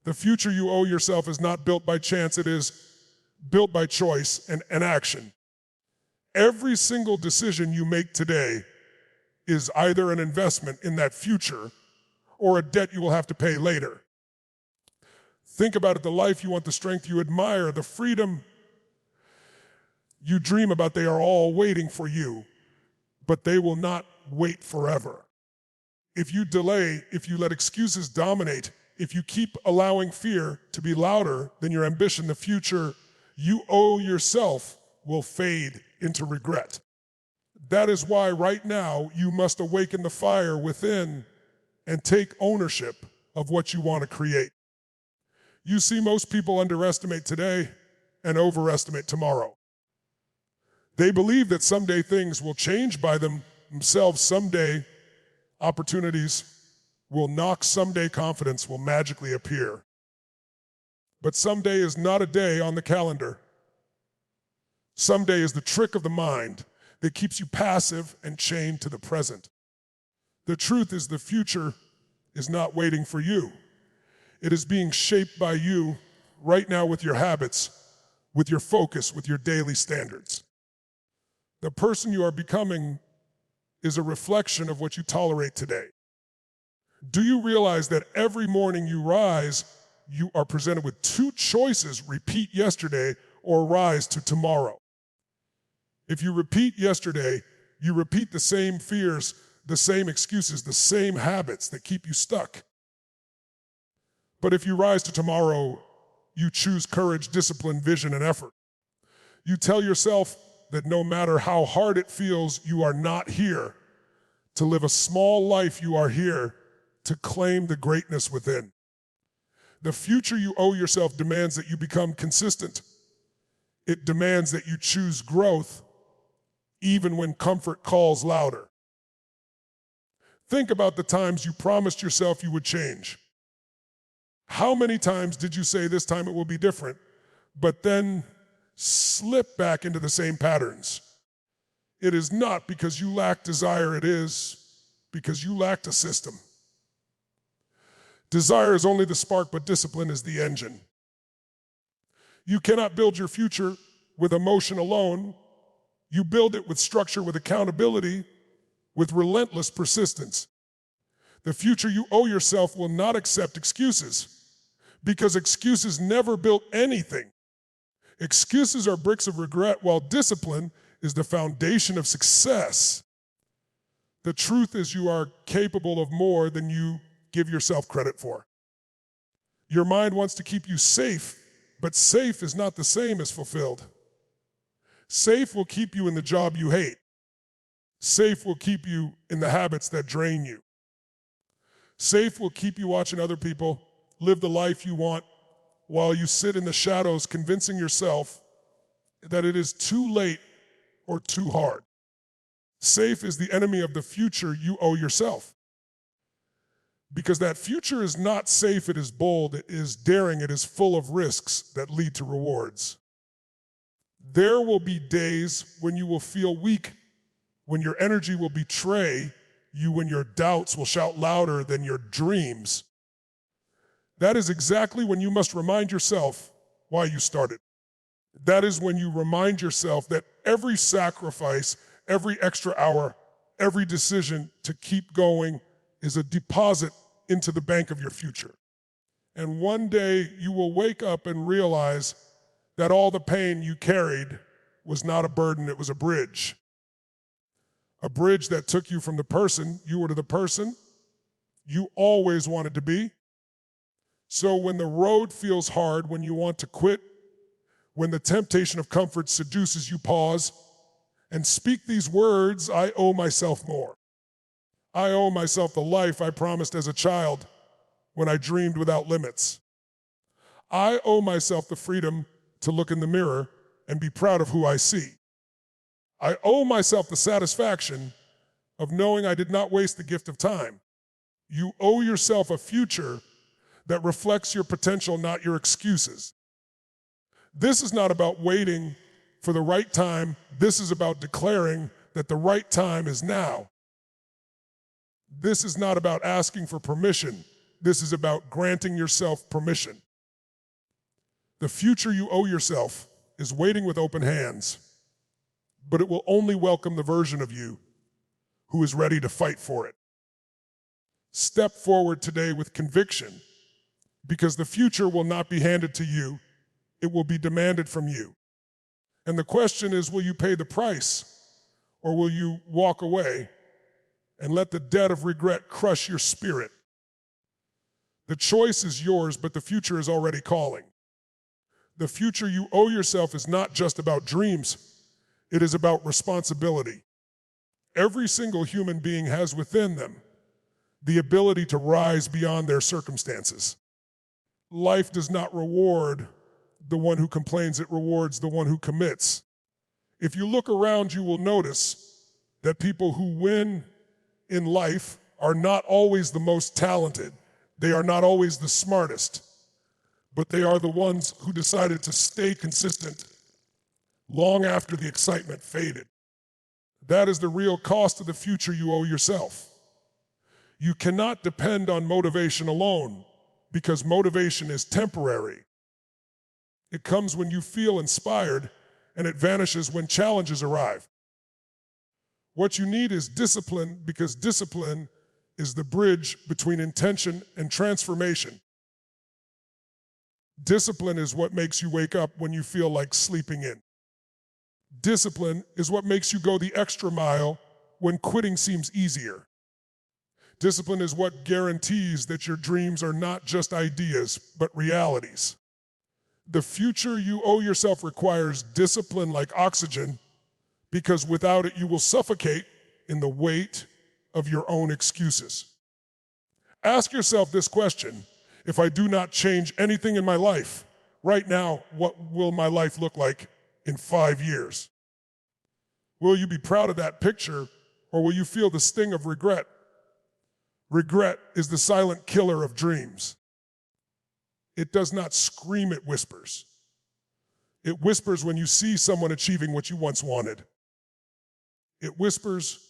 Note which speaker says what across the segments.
Speaker 1: The future you owe yourself is not built by chance, it is built by choice and action. Every single decision you make today is either an investment in that future or a debt you will have to pay later. Think about it, the life you want, the strength you admire, the freedom you dream about, they are all waiting for you, but they will not wait forever. If you delay, if you let excuses dominate, if you keep allowing fear to be louder than your ambition, the future you owe yourself will fade into regret. That is why right now you must awaken the fire within and take ownership of what you want to create. You see, most people underestimate today and overestimate tomorrow. They believe that someday things will change by themselves, someday opportunities will knock, someday confidence will magically appear. But someday is not a day on the calendar. Someday is the trick of the mind that keeps you passive and chained to the present. The truth is the future is not waiting for you. It is being shaped by you right now with your habits, with your focus, with your daily standards. The person you are becoming is a reflection of what you tolerate today. Do you realize that every morning you rise, you are presented with two choices: repeat yesterday or rise to tomorrow? If you repeat yesterday, you repeat the same fears, the same excuses, the same habits that keep you stuck. But if you rise to tomorrow, you choose courage, discipline, vision, and effort. You tell yourself that no matter how hard it feels, you are not here to live a small life, you are here to claim the greatness within. The future you owe yourself demands that you become consistent. It demands that you choose growth even when comfort calls louder. Think about the times you promised yourself you would change. How many times did you say this time it will be different, but then slip back into the same patterns? It is not because you lack desire, it is because you lacked a system. Desire is only the spark, but discipline is the engine. You cannot build your future with emotion alone. You build it with structure, with accountability, with relentless persistence. The future you owe yourself will not accept excuses, because excuses never built anything. Excuses are bricks of regret, while discipline is the foundation of success. The truth is you are capable of more than you give yourself credit for. Your mind wants to keep you safe, but safe is not the same as fulfilled. Safe will keep you in the job you hate. Safe will keep you in the habits that drain you. Safe will keep you watching other people live the life you want while you sit in the shadows convincing yourself that it is too late or too hard. Safe is the enemy of the future you owe yourself. Because that future is not safe, it is bold, it is daring, it is full of risks that lead to rewards. There will be days when you will feel weak, when your energy will betray you, when your doubts will shout louder than your dreams. That is exactly when you must remind yourself why you started. That is when you remind yourself that every sacrifice, every extra hour, every decision to keep going is a deposit into the bank of your future. And one day you will wake up and realize that all the pain you carried was not a burden, it was a bridge. A bridge that took you from the person you were to the person you always wanted to be. So when the road feels hard, when you want to quit, when the temptation of comfort seduces you, pause and speak these words: I owe myself more. I owe myself the life I promised as a child when I dreamed without limits. I owe myself the freedom to look in the mirror and be proud of who I see. I owe myself the satisfaction of knowing I did not waste the gift of time. You owe yourself a future that reflects your potential, not your excuses. This is not about waiting for the right time. This is about declaring that the right time is now. This is not about asking for permission. This is about granting yourself permission. The future you owe yourself is waiting with open hands, but it will only welcome the version of you who is ready to fight for it. Step forward today with conviction, because the future will not be handed to you, it will be demanded from you. And the question is, will you pay the price, or will you walk away and let the debt of regret crush your spirit? The choice is yours, but the future is already calling. The future you owe yourself is not just about dreams, it is about responsibility. Every single human being has within them the ability to rise beyond their circumstances. Life does not reward the one who complains, it rewards the one who commits. If you look around, you will notice that people who win in life are not always the most talented. They are not always the smartest, but they are the ones who decided to stay consistent long after the excitement faded. That is the real cost of the future you owe yourself. You cannot depend on motivation alone, because motivation is temporary. It comes when you feel inspired, and it vanishes when challenges arrive. What you need is discipline, because discipline is the bridge between intention and transformation. Discipline is what makes you wake up when you feel like sleeping in. Discipline is what makes you go the extra mile when quitting seems easier. Discipline is what guarantees that your dreams are not just ideas, but realities. The future you owe yourself requires discipline like oxygen, because without it you will suffocate in the weight of your own excuses. Ask yourself this question: if I do not change anything in my life, right now, what will my life look like in 5 years? Will you be proud of that picture, or will you feel the sting of regret? Regret is the silent killer of dreams. It does not scream, it whispers. It whispers when you see someone achieving what you once wanted. It whispers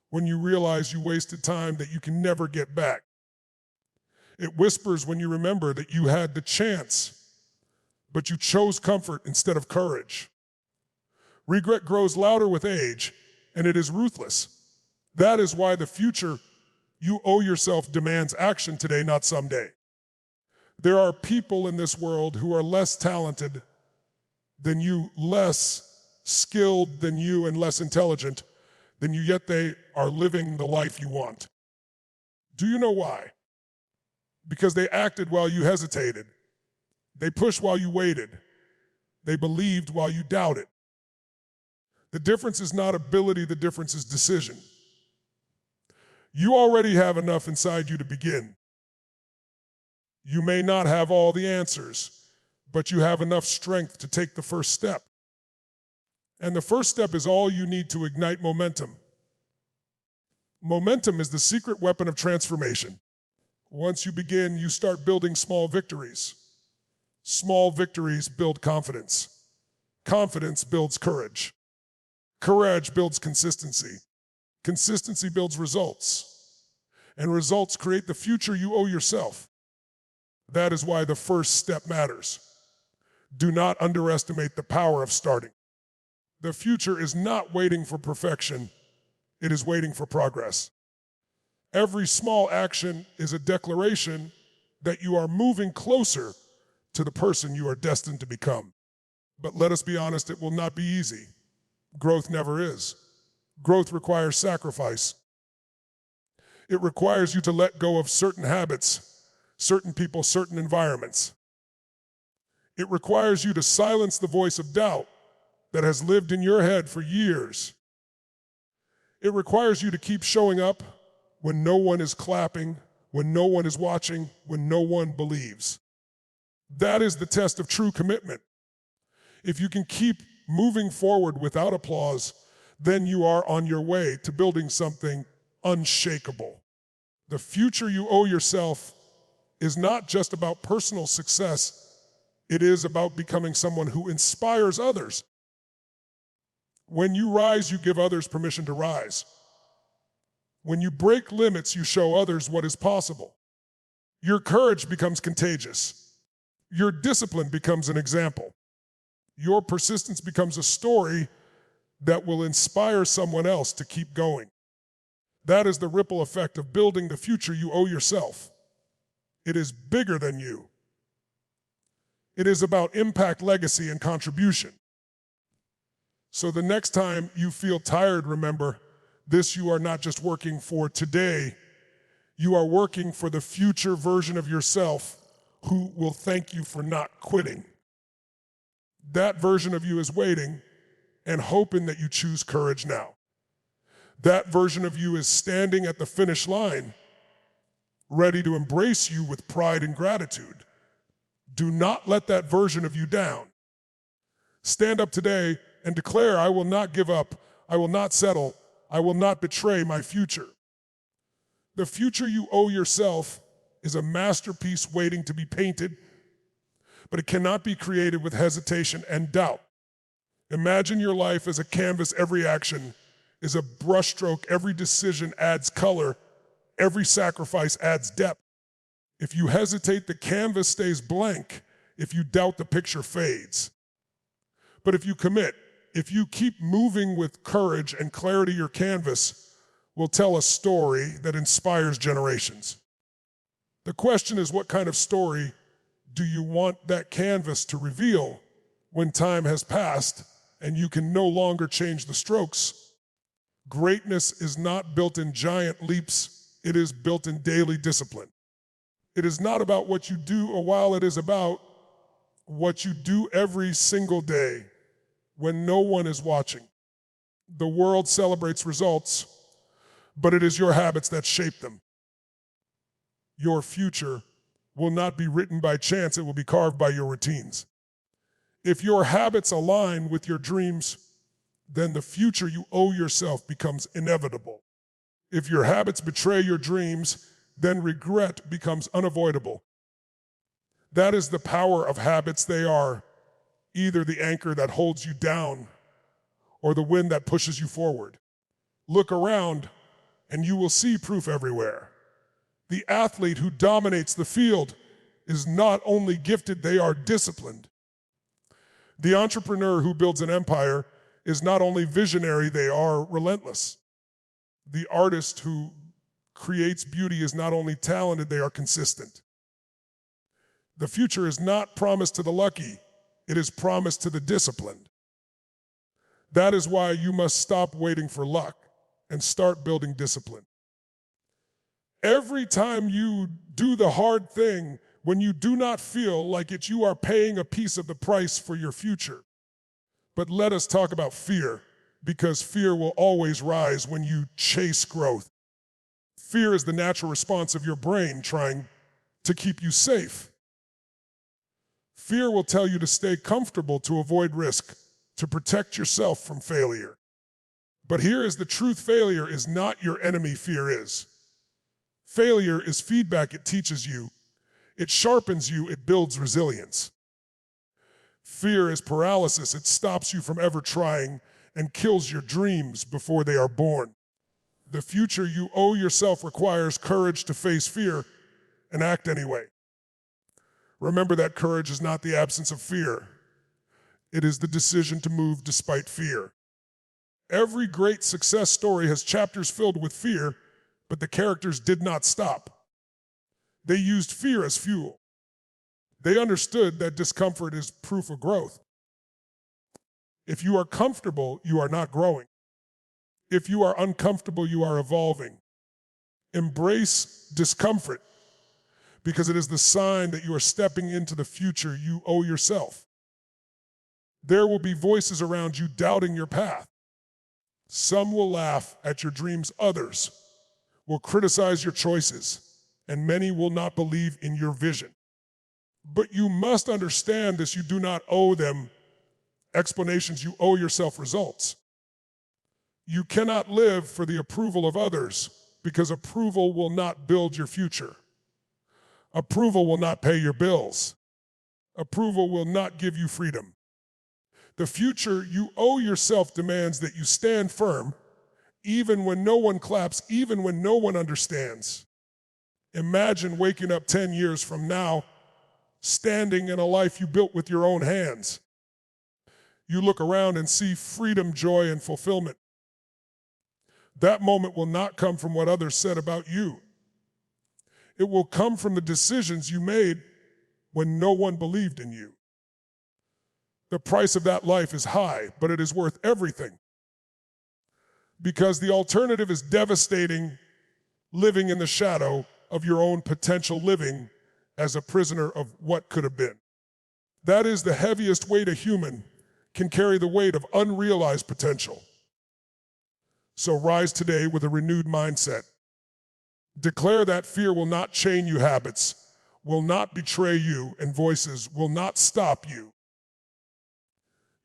Speaker 1: when you realize you wasted time that you can never get back. It whispers when you remember that you had the chance, but you chose comfort instead of courage. Regret grows louder with age, and it is ruthless. That is why the future you owe yourself demands action today, not someday. There are people in this world who are less talented than you, less skilled than you, and less intelligent than you, yet they are living the life you want. Do you know why? Because they acted while you hesitated. They pushed while you waited. They believed while you doubted. The difference is not ability, the difference is decision. You already have enough inside you to begin. You may not have all the answers, but you have enough strength to take the first step. And the first step is all you need to ignite momentum. Momentum is the secret weapon of transformation. Once you begin, you start building small victories. Small victories build confidence. Confidence builds courage. Courage builds consistency. Consistency builds results. And results create the future you owe yourself. That is why the first step matters. Do not underestimate the power of starting. The future is not waiting for perfection. It is waiting for progress. Every small action is a declaration that you are moving closer to the person you are destined to become. But let us be honest, it will not be easy. Growth never is. Growth requires sacrifice. It requires you to let go of certain habits, certain people, certain environments. It requires you to silence the voice of doubt that has lived in your head for years. It requires you to keep showing up when no one is clapping, when no one is watching, when no one believes. That is the test of true commitment. If you can keep moving forward without applause, then you are on your way to building something unshakable. The future you owe yourself is not just about personal success. It is about becoming someone who inspires others. When you rise, you give others permission to rise. When you break limits, you show others what is possible. Your courage becomes contagious. Your discipline becomes an example. Your persistence becomes a story that will inspire someone else to keep going. That is the ripple effect of building the future you owe yourself. It is bigger than you. It is about impact, legacy, and contribution. So the next time you feel tired, remember this: you are not just working for today, you are working for the future version of yourself who will thank you for not quitting. That version of you is waiting and hoping that you choose courage now. That version of you is standing at the finish line, ready to embrace you with pride and gratitude. Do not let that version of you down. Stand up today and declare, I will not give up, I will not settle, I will not betray my future. The future you owe yourself is a masterpiece waiting to be painted, but it cannot be created with hesitation and doubt. Imagine your life as a canvas. Every action is a brushstroke. Every decision adds color. Every sacrifice adds depth. If you hesitate, the canvas stays blank. If you doubt, the picture fades. But if you commit, if you keep moving with courage and clarity, your canvas will tell a story that inspires generations. The question is, what kind of story do you want that canvas to reveal when time has passed and you can no longer change the strokes? Greatness is not built in giant leaps, it is built in daily discipline. It is not about what you do a while, it is about what you do every single day when no one is watching. The world celebrates results, but it is your habits that shape them. Your future will not be written by chance, it will be carved by your routines. If your habits align with your dreams, then the future you owe yourself becomes inevitable. If your habits betray your dreams, then regret becomes unavoidable. That is the power of habits. They are either the anchor that holds you down or the wind that pushes you forward. Look around and you will see proof everywhere. The athlete who dominates the field is not only gifted, they are disciplined. The entrepreneur who builds an empire is not only visionary, they are relentless. The artist who creates beauty is not only talented, they are consistent. The future is not promised to the lucky, it is promised to the disciplined. That is why you must stop waiting for luck and start building discipline. Every time you do the hard thing, when you do not feel like it, you are paying a piece of the price for your future. But let us talk about fear, because fear will always rise when you chase growth. Fear is the natural response of your brain trying to keep you safe. Fear will tell you to stay comfortable, to avoid risk, to protect yourself from failure. But here is the truth: failure is not your enemy, fear is. Failure is feedback. It teaches you, it sharpens you, it builds resilience. Fear is paralysis. It stops you from ever trying and kills your dreams before they are born. The future you owe yourself requires courage to face fear and act anyway. Remember that courage is not the absence of fear. It is the decision to move despite fear. Every great success story has chapters filled with fear, but the characters did not stop. They used fear as fuel. They understood that discomfort is proof of growth. If you are comfortable, you are not growing. If you are uncomfortable, you are evolving. Embrace discomfort, because it is the sign that you are stepping into the future you owe yourself. There will be voices around you doubting your path. Some will laugh at your dreams, others will criticize your choices, and many will not believe in your vision. But you must understand this: you do not owe them explanations, you owe yourself results. You cannot live for the approval of others, because approval will not build your future. Approval will not pay your bills. Approval will not give you freedom. The future you owe yourself demands that you stand firm, even when no one claps, even when no one understands. Imagine waking up 10 years from now, standing in a life you built with your own hands. You look around and see freedom, joy, and fulfillment. That moment will not come from what others said about you. It will come from the decisions you made when no one believed in you. The price of that life is high, but it is worth everything. Because the alternative is devastating, living in the shadow of your own potential, living as a prisoner of what could have been. That is the heaviest weight a human can carry, the weight of unrealized potential. So rise today with a renewed mindset. Declare that fear will not chain you, habits will not betray you, and voices will not stop you.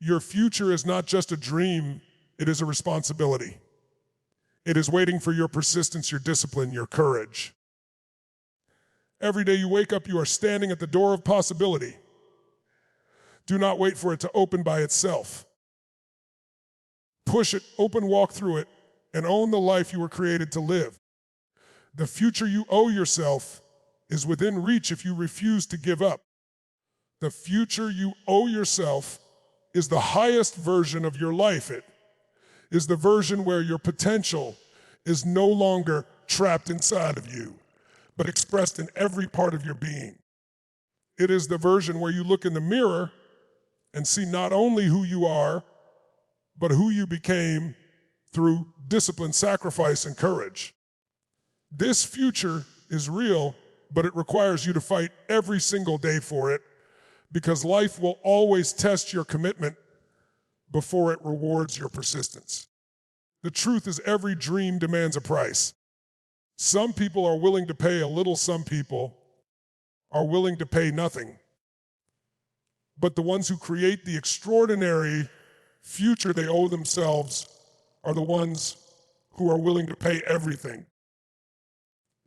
Speaker 1: Your future is not just a dream, it is a responsibility. It is waiting for your persistence, your discipline, your courage. Every day you wake up, you are standing at the door of possibility. Do not wait for it to open by itself. Push it open, walk through it, and own the life you were created to live. The future you owe yourself is within reach if you refuse to give up. The future you owe yourself is the highest version of your life. It is the version where your potential is no longer trapped inside of you, but expressed in every part of your being. It is the version where you look in the mirror and see not only who you are, but who you became through discipline, sacrifice, and courage. This future is real, but it requires you to fight every single day for it, because life will always test your commitment before it rewards your persistence. The truth is, every dream demands a price. Some people are willing to pay a little, some people are willing to pay nothing. But the ones who create the extraordinary future they owe themselves are the ones who are willing to pay everything.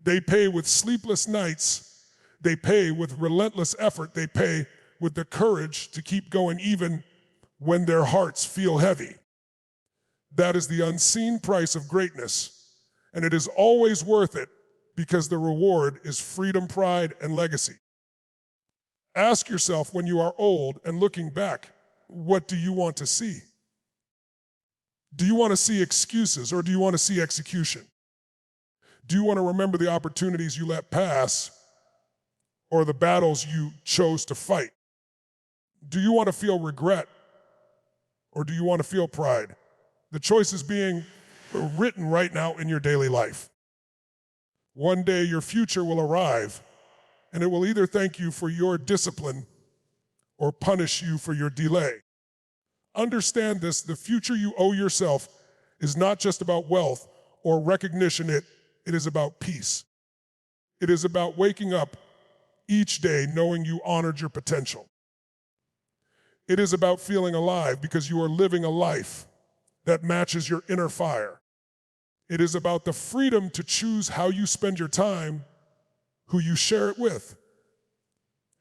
Speaker 1: They pay with sleepless nights, they pay with relentless effort, they pay with the courage to keep going even when their hearts feel heavy. That is the unseen price of greatness, and it is always worth it because the reward is freedom, pride, and legacy. Ask yourself when you are old and looking back, what do you want to see? Do you want to see excuses, or do you want to see execution? Do you want to remember the opportunities you let pass, or the battles you chose to fight? Do you want to feel regret, or do you want to feel pride? The choice is being written right now in your daily life. One day your future will arrive, and it will either thank you for your discipline or punish you for your delay. Understand this, the future you owe yourself is not just about wealth or recognition, it is about peace. It is about waking up each day knowing you honored your potential. It is about feeling alive because you are living a life that matches your inner fire. It is about the freedom to choose how you spend your time, who you share it with,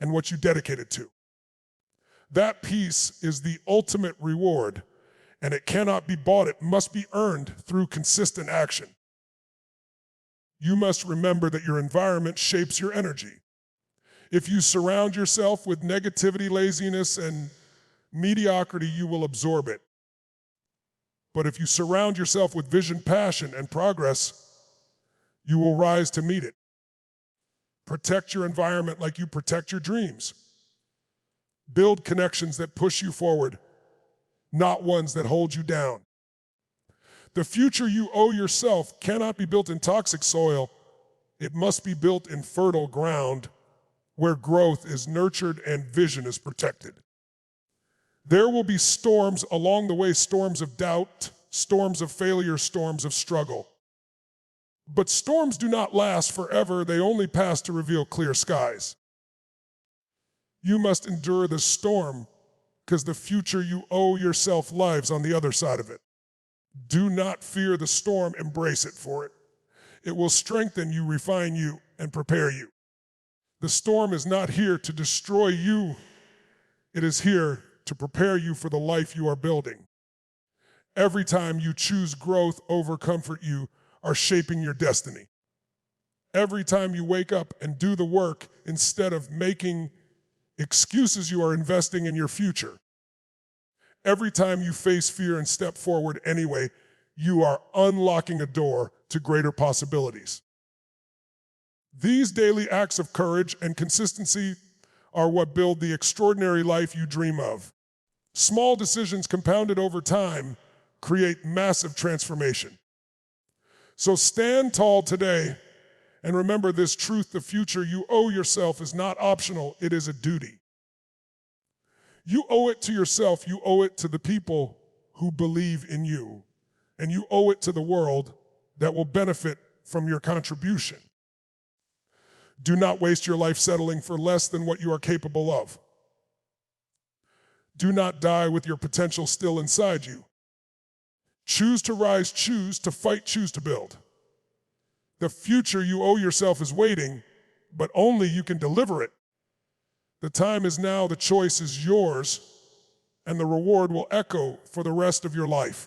Speaker 1: and what you dedicate it to. That peace is the ultimate reward, and it cannot be bought. It must be earned through consistent action. You must remember that your environment shapes your energy. If you surround yourself with negativity, laziness, and mediocrity, you will absorb it. But if you surround yourself with vision, passion, and progress, you will rise to meet it. Protect your environment like you protect your dreams. Build connections that push you forward, not ones that hold you down. The future you owe yourself cannot be built in toxic soil. It must be built in fertile ground where growth is nurtured and vision is protected. There will be storms along the way, storms of doubt, storms of failure, storms of struggle. But storms do not last forever. They only pass to reveal clear skies. You must endure the storm because the future you owe yourself lives on the other side of it. Do not fear the storm, embrace it for it. It will strengthen you, refine you, and prepare you. The storm is not here to destroy you. It is here to prepare you for the life you are building. Every time you choose growth over comfort, you are shaping your destiny. Every time you wake up and do the work, instead of making excuses, you are investing in your future. Every time you face fear and step forward anyway, you are unlocking a door to greater possibilities. These daily acts of courage and consistency are what build the extraordinary life you dream of. Small decisions compounded over time create massive transformation. So stand tall today and remember this truth: the future you owe yourself is not optional, it is a duty. You owe it to yourself, you owe it to the people who believe in you, and you owe it to the world that will benefit from your contribution. Do not waste your life settling for less than what you are capable of. Do not die with your potential still inside you. Choose to rise, choose to fight, choose to build. The future you owe yourself is waiting, but only you can deliver it. The time is now, the choice is yours, and the reward will echo for the rest of your life.